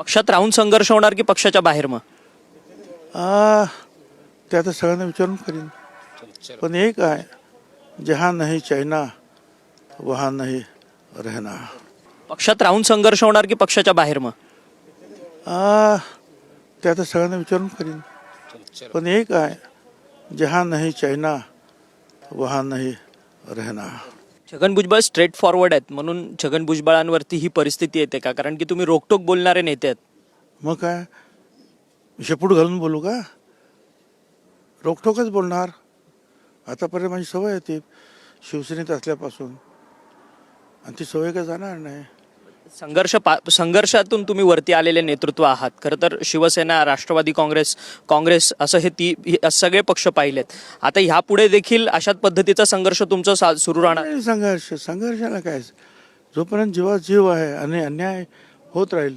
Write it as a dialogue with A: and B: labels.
A: पक्षात राहून संघर्ष होणार की पक्षाच्या बाहेर मग?
B: ते आता सगळ्यांना विचारून करीन. पण एक आहे, जहाँ नाही चायना वहाँ नाही रहना.
A: पक्षात राहून संघर्ष होणार की पक्षाच्या बाहेर मग?
B: ते आता सगळ्यांना विचारून करीन. पण एक आहे, जहाँ नाही चायना वहाँ नाही रहना.
A: छगन भुजबळ स्ट्रेट फॉरवर्ड आहेत म्हणून छगन भुजबळांवरती ही परिस्थिती येते का? कारण की तुम्ही रोकटोक बोलणारे नेते आहेत.
B: मग काय, शेपूट घालून बोलू का? रोखोकच बोलणार. आतापर्यंत माझी सवय आहे ती, शिवसेनेत असल्यापासून, आणि ती सवय काय जाणार नाही.
A: संघर्षातून तुम्ही वरती आलेले नेतृत्व आहात. खरं तर शिवसेना, राष्ट्रवादी काँग्रेस असं हे सगळे पक्ष पाहिलेत. आता ह्यापुढे देखील अशाच पद्धतीचा संघर्ष तुमचा सुरू राहणार?
B: संघर्षाला काय, जोपर्यंत जीवात जीव आहे आणि अन्याय होत राहील